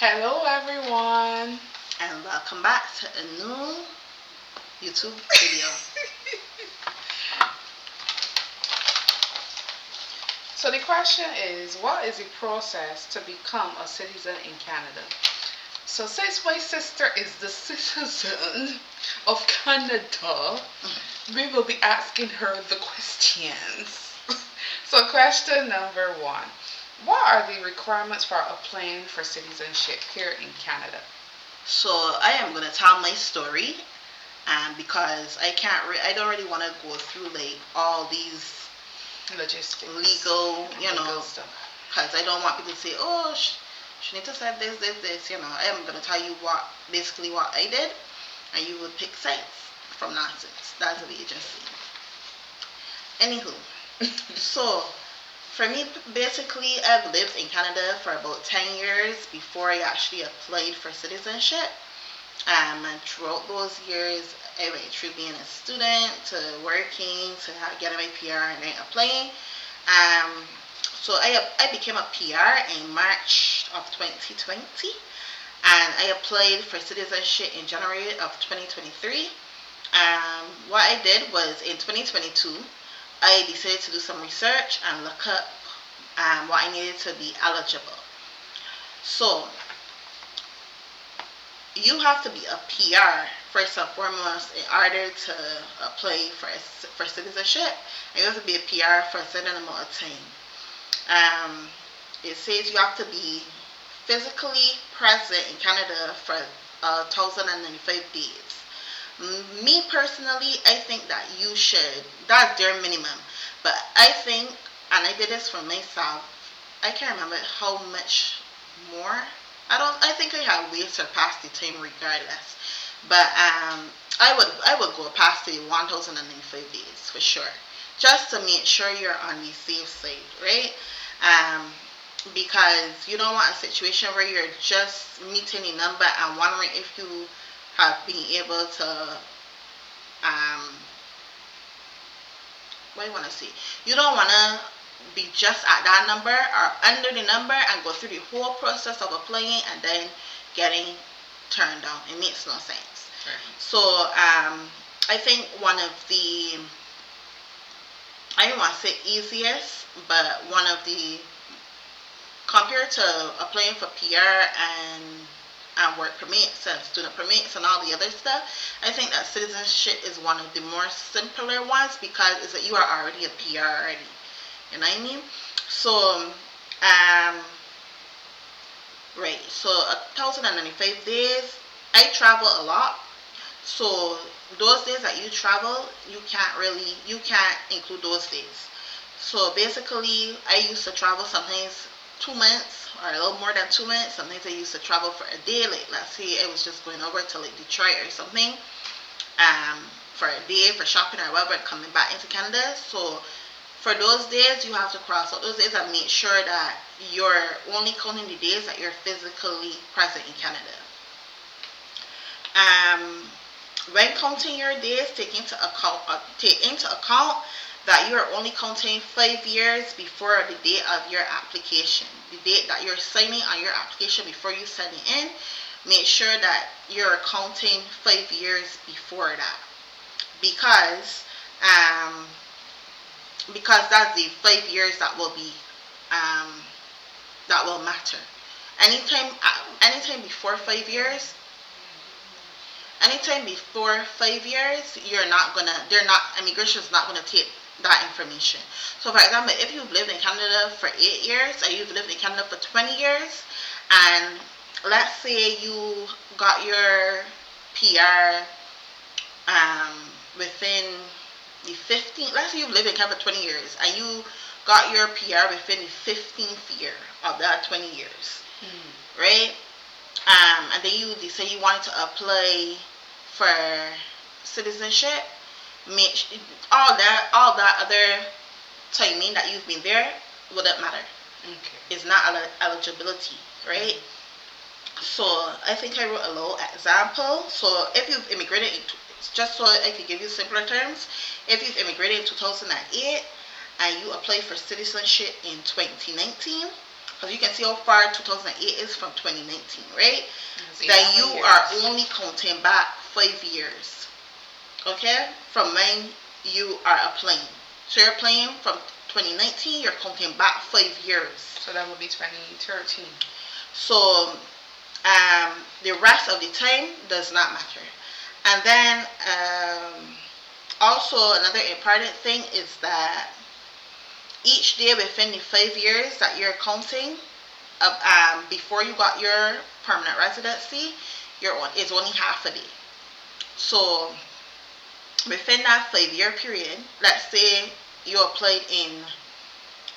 Hello everyone. And welcome back to a new YouTube video. So the question is, what is the process to become a citizen in Canada? So since my sister is the citizen of Canada, we will be asking her the questions. So question number one. What are the requirements for applying for citizenship here in Canada? So I am gonna tell my story, because I don't really want to go through like all these Logistics. legal, Legal stuff. because I don't want people to say, oh, she need to say this. I am gonna tell you basically what I did, and you would pick sides from nonsense. That's what you just see. Anywho, so for me, basically, I've lived in Canada for about 10 years before I actually applied for citizenship. And throughout those years, I went through being a student to working to getting my PR and then applying. Um, so I became a PR in March of 2020, and I applied for citizenship in January of 2023. What I did was in 2022, I decided to do some research and look up what I needed to be eligible. So you have to be a PR first and foremost in order to apply for citizenship. And you have to be a PR for a certain amount of time. It says you have to be physically present in Canada for 1,095 days. Me personally, I think that you should. That's their minimum. But I think, and I did this for myself. I can't remember how much more. I think I have way surpassed the time regardless. But I would go past the 1,095 days for sure, just to make sure you're on the safe side, right? Um, because you don't want a situation where you're just meeting a number and wondering if you have been able to um what do you want to say? You don't want to be just at that number or under the number and go through the whole process of applying and then getting turned down. It makes no sense. Right. So I think one of the, I don't want to say easiest, but one of the, compared to applying for PR and work permits and student permits and all the other stuff, I think that citizenship is one of the more simpler ones because it's that you are already a PR already. You know what I mean? So, right. So 1,095 days. I travel a lot. So those days that you travel, you can't include those days. So basically, I used to travel sometimes 2 months or a little more than 2 months. Sometimes I used to travel for a day. Like let's say I was just going over to like Detroit or something, for a day for shopping or whatever, and coming back into Canada. So for those days, you have to cross out those days and make sure that you're only counting the days that you're physically present in Canada. Um, when counting your days, take into account that you are only counting 5 years before the date of your application, the date that you're signing on your application before you send it in. Make sure that you're counting 5 years before that, because um, because that's the 5 years um, that will matter. Anytime before 5 years, anytime before 5 years, they're not, immigration is not gonna take that information. So for example, if you've lived in Canada for 8 years, or you've lived in Canada for 20 years, and let's say you got your PR within the 15, let's say you've lived in Canada for 20 years, and you got your PR within the 15th year of that 20 years, right? And then you decide you wanted to apply for citizenship. Make all that other timing that you've been there wouldn't matter. Okay. It's not eligibility, right? So I think I wrote a little example. So if you've immigrated, just so I could give you simpler terms, if you've immigrated in 2008 and you apply for citizenship in 2019, because you can see how far 2008 is from 2019, right? It's That you 11 are years. only counting back 5 years, okay, from when you are applying. So you're applying from 2019, you're counting back 5 years. So that would be 2013. So the rest of the time does not matter. And then also another important thing is that each day within the 5 years that you're counting, before you got your permanent residency, is only half a day. So within that 5 year period, let's say you applied in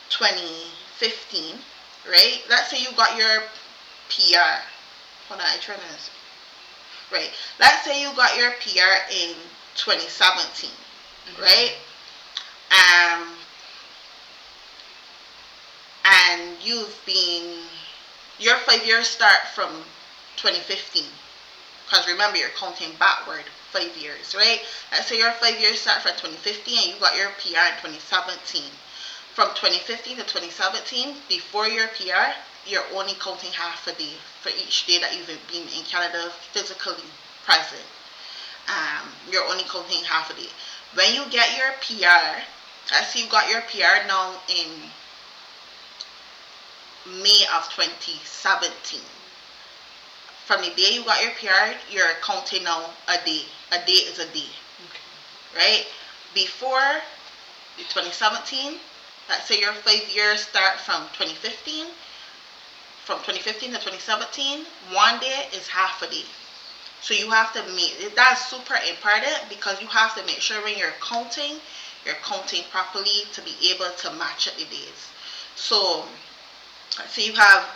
2015, right? Let's say you got your PR. Hold on, I trying to. Right. Let's say you got your PR in 2017, right? Um, and your 5 years start from 2015. Because remember, you're counting backward 5 years, right? Let's say your 5 years start from 2015 and you got your PR in 2017. From 2015 to 2017, before your PR, you're only counting half a day for each day that you've been in Canada physically present. You're only counting half a day. When you get your PR, let's say you got your PR now in May of 2017. From the day you got your PR, you're counting now a day. A day is a day. Okay. Right? Before 2017, let's say your 5 years start from 2015. From 2015 to 2017, one day is half a day. So you have to that's super important because you have to make sure when you're counting properly to be able to match up the days. So let's say you have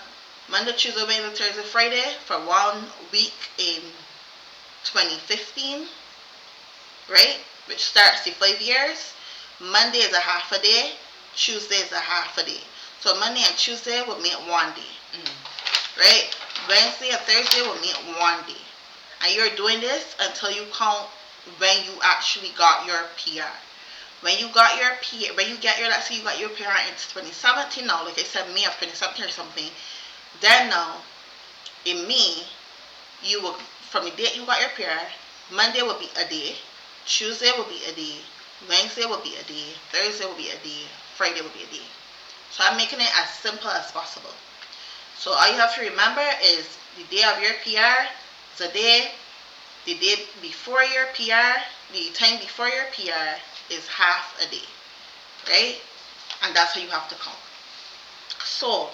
Monday, Tuesday, Wednesday, Thursday, Friday for 1 week in 2015, right? Which starts the 5 years. Monday is a half a day. Tuesday is a half a day. So Monday and Tuesday will make one day, right? Wednesday and Thursday will make one day. And you're doing this until you count when you actually got your PR. When you got your PR, let's say you got your PR in 2017 now, like I said, May of 2017 or something, then now, in May, you will, from the date you got your PR, Monday will be a day, Tuesday will be a day, Wednesday will be a day, Thursday will be a day, Friday will be a day. So I'm making it as simple as possible. So all you have to remember is the day of your PR is a day, the day before your PR, the time before your PR is half a day, right? And that's how you have to count. So,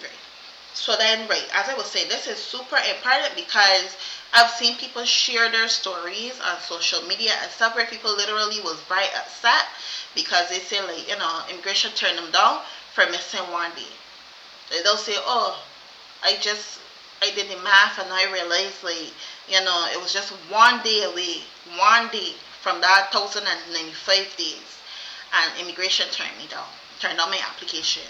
right. So then, right, as I was saying, this is super important because I've seen people share their stories on social media and stuff where people literally was very upset because they say, like, immigration turned them down for missing one day. They'll say, oh, I did the math and I realized, like, it was just one day away, one day from that 1,095 days, and immigration turned down my application.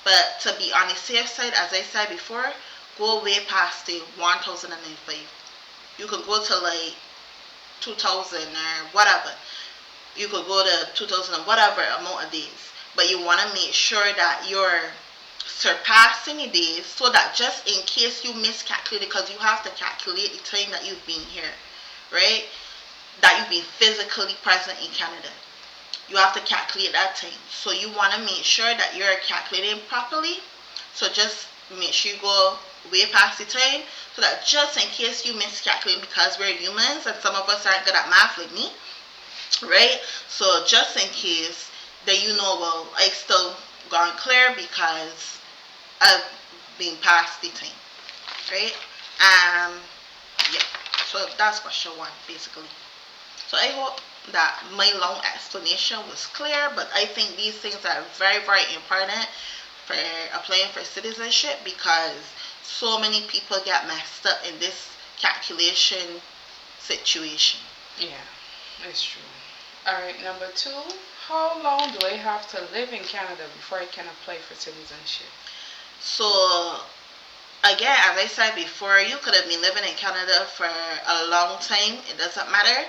But to be on the safe side, as I said before, go way past the 1,095. You could go to like 2,000 or whatever. You could go to 2,000 or whatever amount of days. But you want to make sure that you're surpassing the days so that just in case you miscalculate, because you have to calculate the time that you've been here, right? That you've been physically present in Canada. You have to calculate that time. So you want to make sure that you're calculating properly. So just make sure you go way past the time so that just in case you miscalculate, because we're humans and some of us aren't good at math like me, right? So just in case, then well, I still gone clear because I've been past the time, right? Yeah. So that's question one, basically. So I hope that my long explanation was clear, but I think these things are very, very important for applying for citizenship because so many people get messed up in this calculation situation. Yeah, it's true. Alright, number two, how long do I have to live in Canada before I can apply for citizenship? So, again, as I said before, you could have been living in Canada for a long time. It doesn't matter.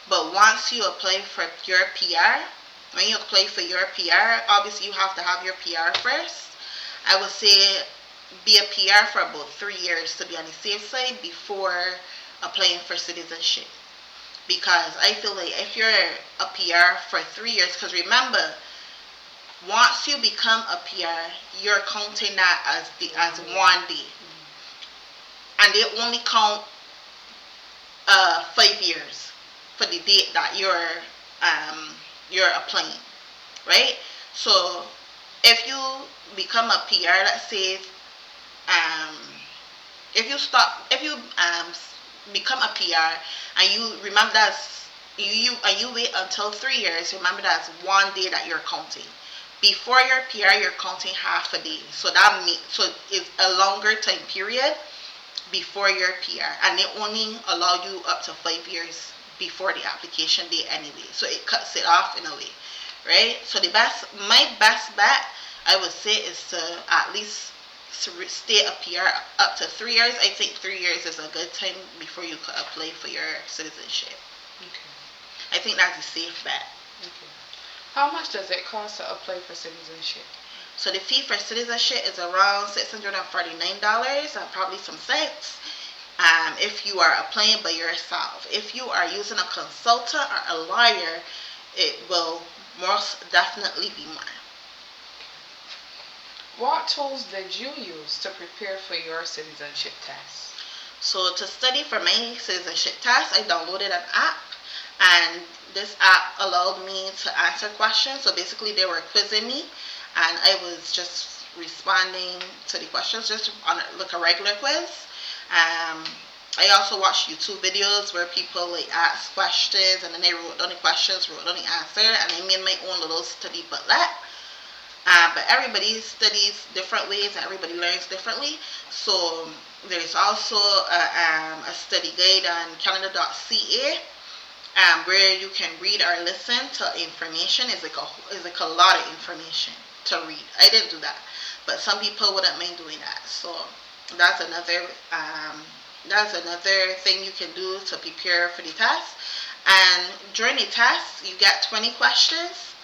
But once you apply for your PR, when you apply for your PR, obviously you have to have your PR first. I would say be a PR for about 3 years to be on the safe side before applying for citizenship. Because I feel like if you're a PR for 3 years, because remember, once you become a PR, you're counting that as one day, and they only count 5 years for the date that you're applying, right? So if you become a PR, let's say um, if you become a PR and you remember that's you and you wait until 3 years, remember that's one day that you're counting. Before your PR, you're counting half a day, so it's a longer time period before your PR, and they only allow you up to 5 years before the application date anyway. So it cuts it off in a way, right? So my best bet, I would say, is to at least stay a PR up to 3 years. I think 3 years is a good time before you could apply for your citizenship. Okay. I think that's a safe bet. Okay. How much does it cost to apply for citizenship? So the fee for citizenship is around $649 and probably some cents. If you are applying by yourself. If you are using a consultant or a lawyer, it will most definitely be more. What tools did you use to prepare for your citizenship test? So to study for my citizenship test, I downloaded an app, and this app allowed me to answer questions. So basically they were quizzing me, and I was just responding to the questions just on like a regular quiz. I also watched YouTube videos where people like ask questions, and then they wrote down the questions, wrote down the answer, and I made my own little study booklet. But everybody studies different ways and everybody learns differently. So there's also a study guide on Canada.ca, where you can read or listen to information. It's like a lot of information to read. I didn't do that, but some people wouldn't mind doing that. So that's another thing you can do to prepare for the test. And during the test, you get 20 questions.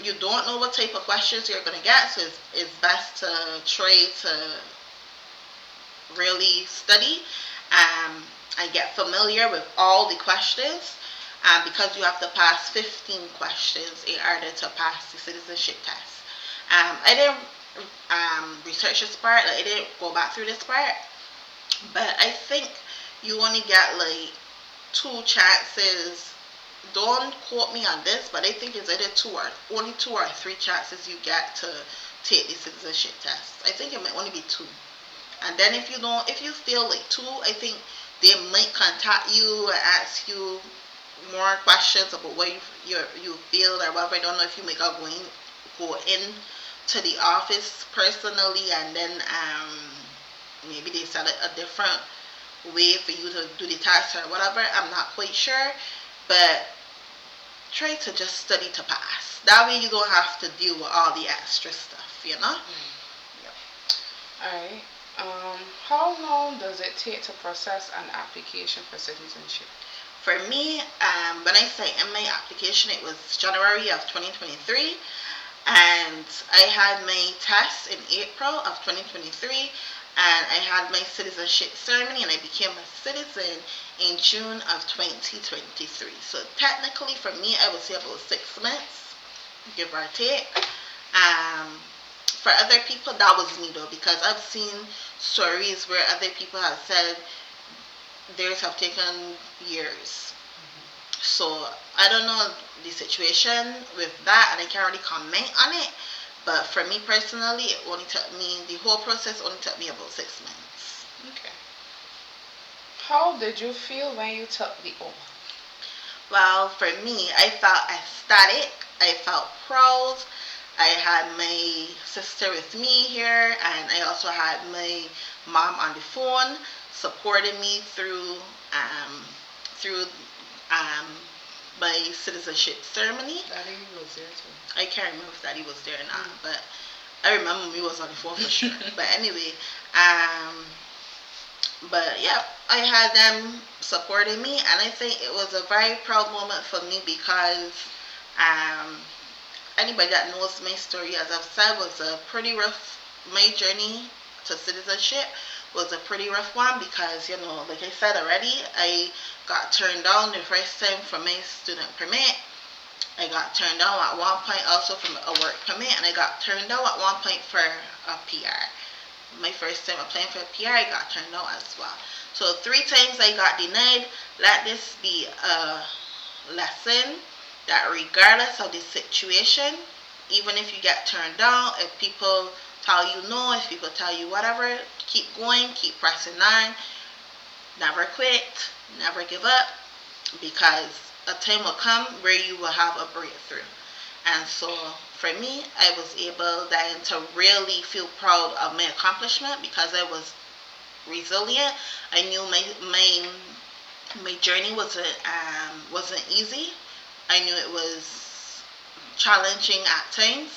You don't know what type of questions you're going to get, so it's best to try to really study and get familiar with all the questions, because you have to pass 15 questions in order to pass the citizenship test. I didn't research this part, like I didn't go back through this part, but I think you only get like 2 chances. Don't quote me on this, but I think it's either only 2 or 3 chances you get to take the citizenship test. I think it might only be 2. And then if you fail like 2, I think they might contact you and ask you more questions about what you failed or whatever. I don't know if you might go in to the office personally, and then maybe they set a different way for you to do the test or whatever. I'm not quite sure, but try to just study to pass. That way you don't have to deal with all the extra stuff, you know? Yep. Alright. How long does it take to process an application for citizenship? For me, when I sent in my application, it was January of 2023, and I had my test in April of 2023, and I had my citizenship ceremony, and I became a citizen in June of 2023. So technically for me, I would say about 6 months, give or take. For other people, that was me though, because I've seen stories where other people have said theirs have taken years. So I don't know the situation with that, and I can't really comment on it. But for me personally, the whole process only took me about 6 months. Okay. How did you feel when you took the oath? Well, for me, I felt ecstatic. I felt proud. I had my sister with me here, and I also had my mom on the phone supporting me through my citizenship ceremony. Daddy was there too. I can't remember if Daddy was there or not, but I remember we was on the phone for sure. But anyway, But yeah, I had them supporting me, and I think it was a very proud moment for me because um, anybody that knows my story, as I've said, was a pretty rough. My journey to citizenship was a pretty rough one because, like I said already, I got turned down the first time for my student permit. I got turned down at one point also from a work permit, and I got turned down at one point for a PR. My first time applying for a PR, I got turned down as well. So 3 times I got denied. Let this be a lesson that regardless of the situation, even if you get turned down, if people tell you no, if people tell you whatever, keep going, keep pressing on, never quit, never give up, because a time will come where you will have a breakthrough. And so for me, I was able then to really feel proud of my accomplishment because I was resilient. I knew my journey wasn't easy. I knew it was challenging at times.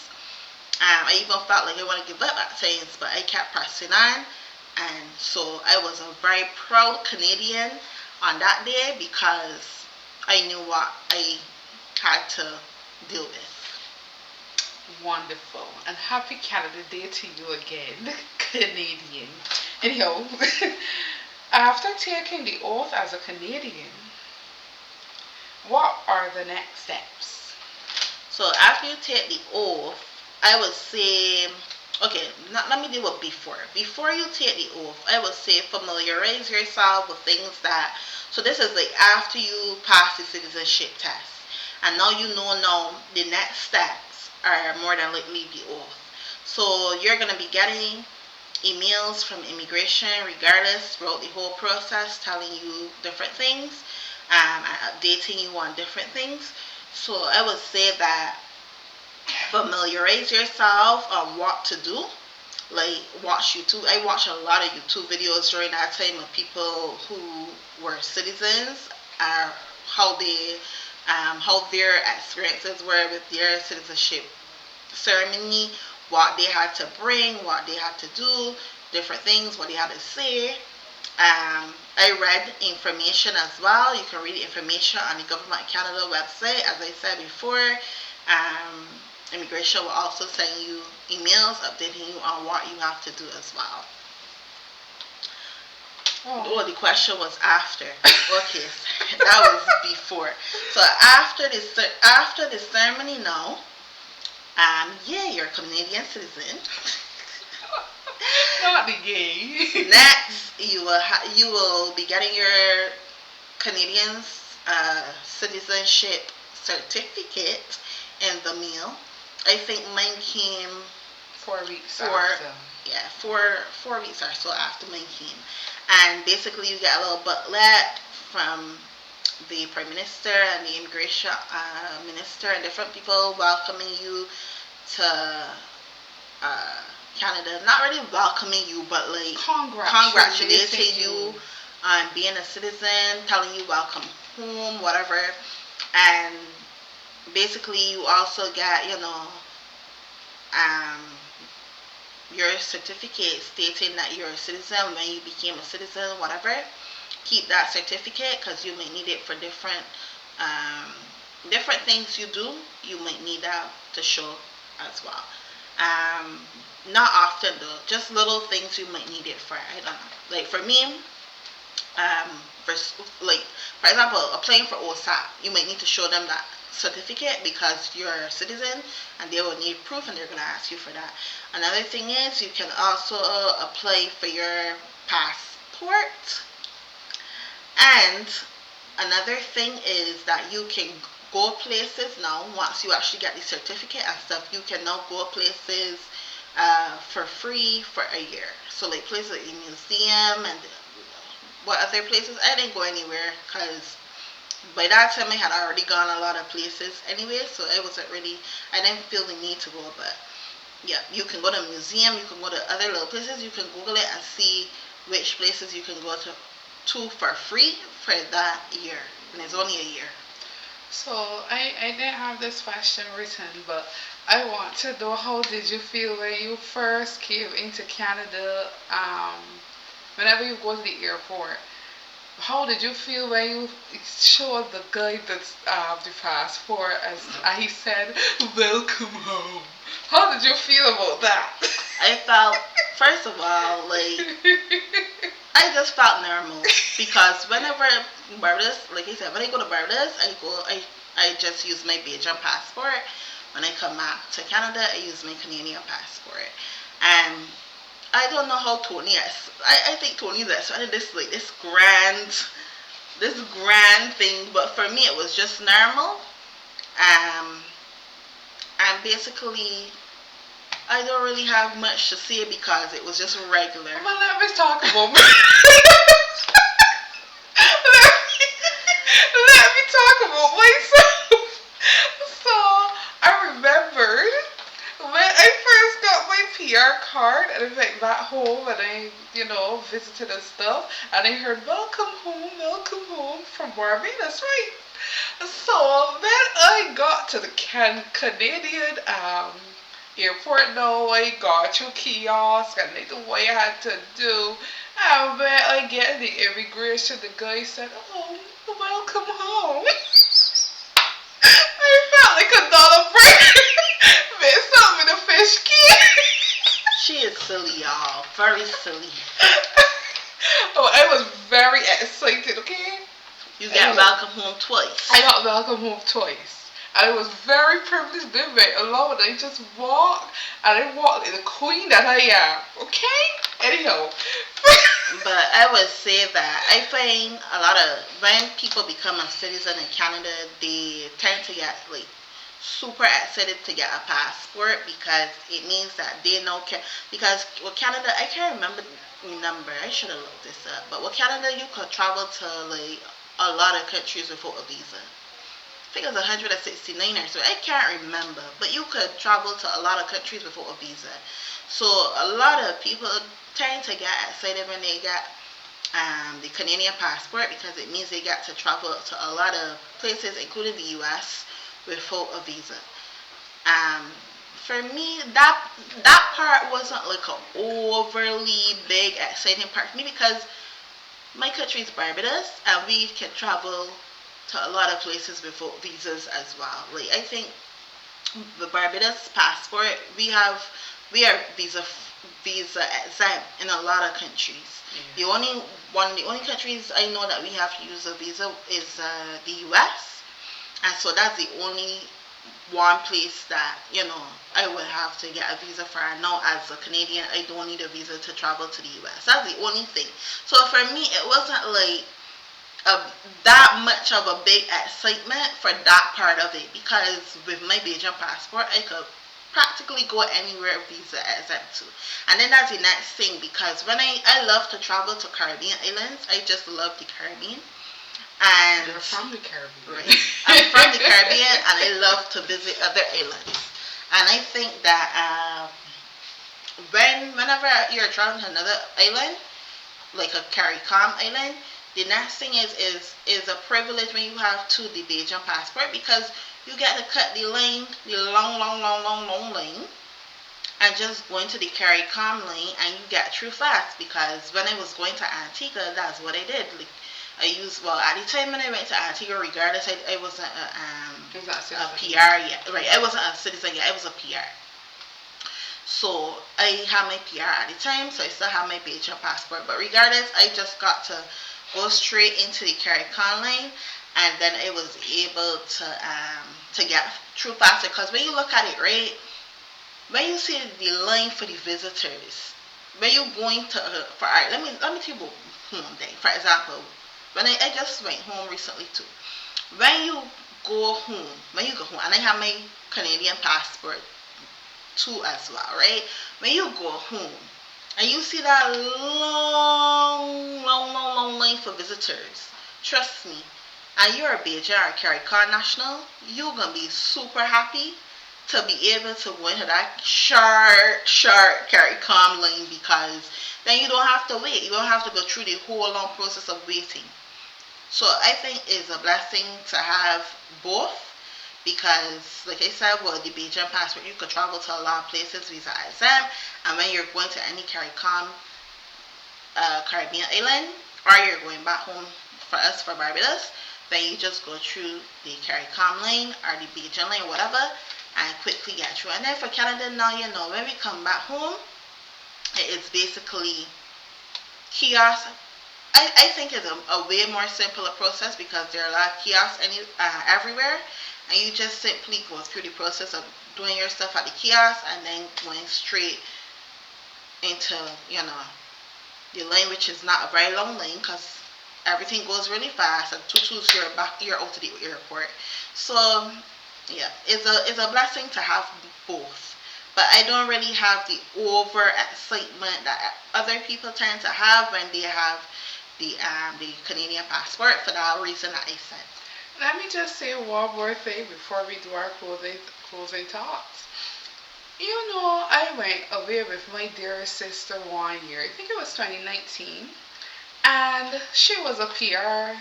I even felt like I want to give up at times, but I kept pressing on. And so I was a very proud Canadian on that day because I knew what I had to deal with. Wonderful. And happy Canada Day to you again, Canadian. Anyhow, after taking the oath as a Canadian, what are the next steps? So after you take the oath, I would say, okay, let me deal with before. Before you take the oath, I would say familiarize yourself with things that, so this is like after you pass the citizenship test. And now you know now the next steps are more than likely the oath. So you're going to be getting emails from immigration regardless throughout the whole process telling you different things and updating you on different things. So I would say that familiarize yourself on what to do. Like watch YouTube. I watched a lot of YouTube videos during that time of people who were citizens, how they, how their experiences were with their citizenship ceremony, what they had to bring, what they had to do, different things, what they had to say. I read information as well. You can read information on the Government of Canada website. As I said before, um, immigration will also send you emails updating you on what you have to do as well. Oh, the question was after. Okay, that was before. So after the ceremony now, yeah, you're a Canadian citizen. Not the gay. Next, you will be getting your Canadian citizenship certificate in the mail. I think mine came 4 weeks four after. yeah 4 weeks or so after mine came, and basically you get a little booklet from the Prime Minister and the Immigration Minister and different people welcoming you to uh, Canada. Not really welcoming you, but like congratulating you on being a citizen, telling you welcome home, whatever. And basically, you also get, um, your certificate stating that you're a citizen when you became a citizen, whatever. Keep that certificate because you may need it for um, different things you do. You might need that to show as well. Um, Not often though, just little things you might need it for. I don't know. Like for me, um, for like for example, applying for OSAP, you might need to show them that certificate because you're a citizen, and they will need proof, and they're gonna ask you for that. Another thing is you can also apply for your passport, and another thing is that you can go places now once you actually get the certificate and stuff. You can now go places for free for a year. So like places like the museum and what other places. I didn't go anywhere because by that time I had already gone a lot of places anyway. So it wasn't really. I didn't feel the need to go. But yeah, you can go to a museum. You can go to other little places. You can Google it and see which places you can go to for free for that year. And it's only a year. So I didn't have this question written, but I want to know how did you feel when you first came into Canada? whenever you go to the airport, how did you feel when you showed the guy that's the passport as he said, "Welcome home"? How did you feel about that? I felt, first of all, like, I just felt normal because whenever Barbados, like I said, when I go to Barbados, I just use my Belgian passport. When I come back to Canada, I use my Canadian passport. And I don't know how Tony is. I think Tony is started this grand thing, but for me it was just normal. Um, and basically I don't really have much to say because it was just regular. Well, let me talk about me. Let me talk about myself. So I remembered when I first got my PR card and I went back home and I, visited and stuff, and I heard welcome home from Barbados, right? So then I got to the Canadian airport now. I got your kiosk and I knew what I had to do. And when I get the immigration, the guy said, "Oh, welcome home." I felt like a dollar break. Made something in a fish key. She is silly, y'all. Very silly. Oh, I was very excited, okay? You got welcome home twice. I got welcome home twice. And I was very privileged to be alone. I just walked, and I walked like the queen that I am. Okay? Anyhow. But I would say that I find a lot of when people become a citizen in Canada, they tend to get like super excited to get a passport because it means that they know because with Canada I can't remember I should have looked this up, but with Canada you could travel to like a lot of countries without a visa. I think it was 169 or so. I can't remember, but you could travel to a lot of countries without a visa. So a lot of people tend to get excited when they get the Canadian passport because it means they get to travel to a lot of places, including the U.S., without a visa. Um, for me, that part wasn't like an overly big exciting part for me because my country is Barbados and we can travel to a lot of places without visas as well. Like I think the Barbados passport we are visa exempt in a lot of countries. Yeah. The only countries I know that we have to use a visa is the U.S. And so that's the only one place that I would have to get a visa for. Now as a Canadian, I don't need a visa to travel to the U.S. That's the only thing. So for me, it wasn't like that much of a big excitement for that part of it because with my Belgian passport, I could practically go anywhere visa exempt to. And then that's the next thing because when I love to travel to Caribbean islands, I just love the Caribbean. And you're from the Caribbean. Right. I'm from the Caribbean and I love to visit other islands. And I think that whenever you're traveling to another island, like a CARICOM island, the next thing is a privilege when you have to the Belgian passport because you get to cut the line, the long line, and just go into the CARICOM lane and you get through fast because when I was going to Antigua, that's what I did. Like, at the time when I went to Antigua, regardless, I wasn't a PR yet. Right, I wasn't a citizen yet, I was a PR. So I had my PR at the time, so I still have my Belgian passport. But regardless, I just got to go straight into the CARICOM line, and then I was able to get through faster. Because when you look at it, right, when you see the line for the visitors, when you're going to for alright, let me tell you about home day. For example, when I just went home recently too. When you go home, and I have my Canadian passport too as well, right? When you go home and you see that long line for visitors, trust me, and you're a Belgian or CARICOM national, you're gonna be super happy to be able to go into that short CARICOM lane because then you don't have to wait. You don't have to go through the whole long process of waiting. So I think it's a blessing to have both because, like I said, with the Belgian passport, you could travel to a lot of places visa exempt, and when you're going to any CARICOM a Caribbean island, or you're going back home for us for Barbados, then you just go through the CARICOM lane or the Beijing lane, whatever, and quickly get through. And then for Canada now, when we come back home, it's basically kiosk. I think it's a way more simpler process because there are a lot of kiosks everywhere, and you just simply go through the process of doing your stuff at the kiosk and then going straight into the lane, which is not a very long lane because everything goes really fast, and tutus you're out to the airport. So yeah, it's a blessing to have both. But I don't really have the over excitement that other people tend to have when they have the Canadian passport, for that reason that I said. Let me just say one more thing before we do our closing talks. I went away with my dear sister 1 year. I think it was 2019. And she was a PR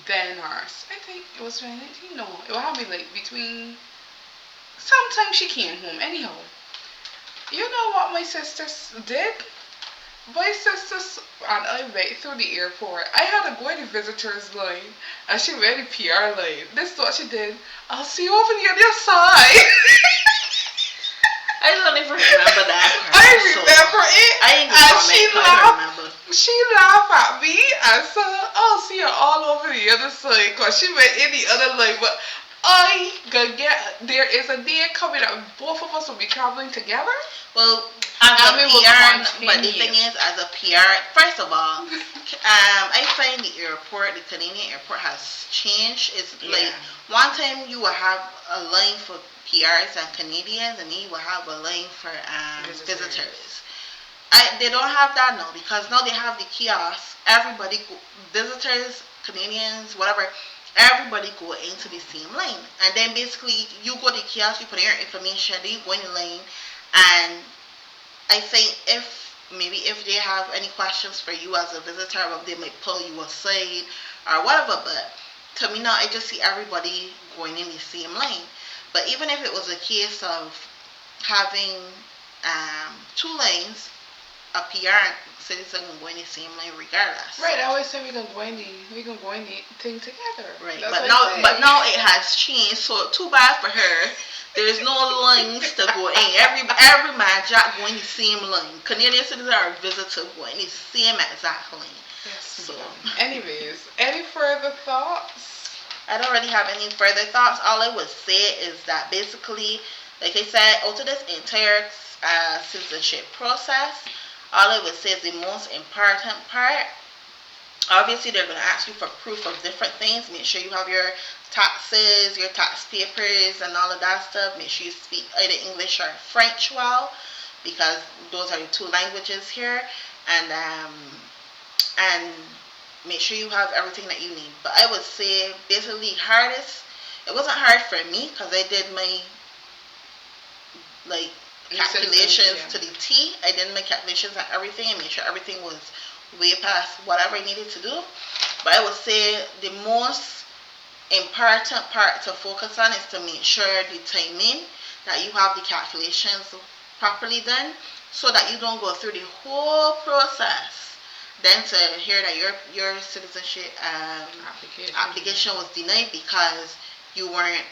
then nurse. I think it was 2019. No, it would have been like between. Sometimes she came home. Anyhow, you know what my sisters did? My sisters and I went through the airport. I had to go in the visitors line and she went in the PR line. This is what she did. I'll see you over the other side. I don't even remember that. I remember it. I ain't remember. She laughed at me and said, "I'll see you all over the other side," because she went in the other line. But I gonna get there is a day coming that both of us will be traveling together. Well, as a PR, but the thing is, as a PR, first of all, I find the airport, the Canadian airport, has changed. It's like one time you will have a line for PRs and Canadians, and then you will have a lane for visitors. They don't have that now because now they have the kiosks. Everybody, visitors, Canadians, whatever, everybody go into the same lane. And then basically you go to the kiosk, you put in your information, then you go in the lane. And I think if they have any questions for you as a visitor, they might pull you aside or whatever. But to me now, I just see everybody going in the same lane. But even if it was a case of having two lanes, a PR and citizen can go in the same lane regardless. Right, I always say we can go in the thing together. Right, but now it has changed. So too bad for her. There's no lines to go in. Every man jack go in the same lane. Canadian citizens are visitor go in the same exact lane. Yes. So, anyways, any further thoughts? I don't really have any further thoughts. All I would say is that basically, like I said, out of this entire citizenship process, all I would say is the most important part. Obviously, they're going to ask you for proof of different things. Make sure you have your taxes, your tax papers, and all of that stuff. Make sure you speak either English or French well, because those are the two languages here. And make sure you have everything that you need. But I would say basically hardest. It wasn't hard for me because I did my calculations to the T. I did my calculations and everything and made sure everything was way past whatever I needed to do. But I would say the most important part to focus on is to make sure the timing that you have the calculations properly done, so that you don't go through the whole process then to hear that your citizenship application was denied because you weren't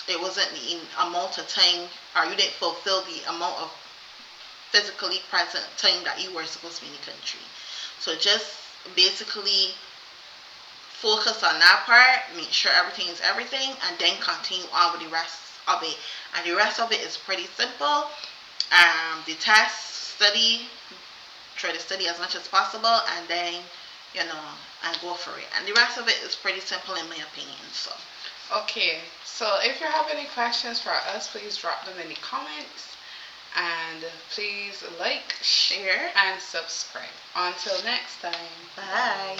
it wasn't the amount of time, or you didn't fulfill the amount of physically present time that you were supposed to be in the country. So just basically focus on that part, make sure everything is everything, and then continue on with the rest of it. And the rest of it is pretty simple. The test, try to study as much as possible, and then and go for it. And the rest of it is pretty simple in my opinion. So okay, so if you have any questions for us, please drop them in the comments, and please like, share, and subscribe. Until next time, bye.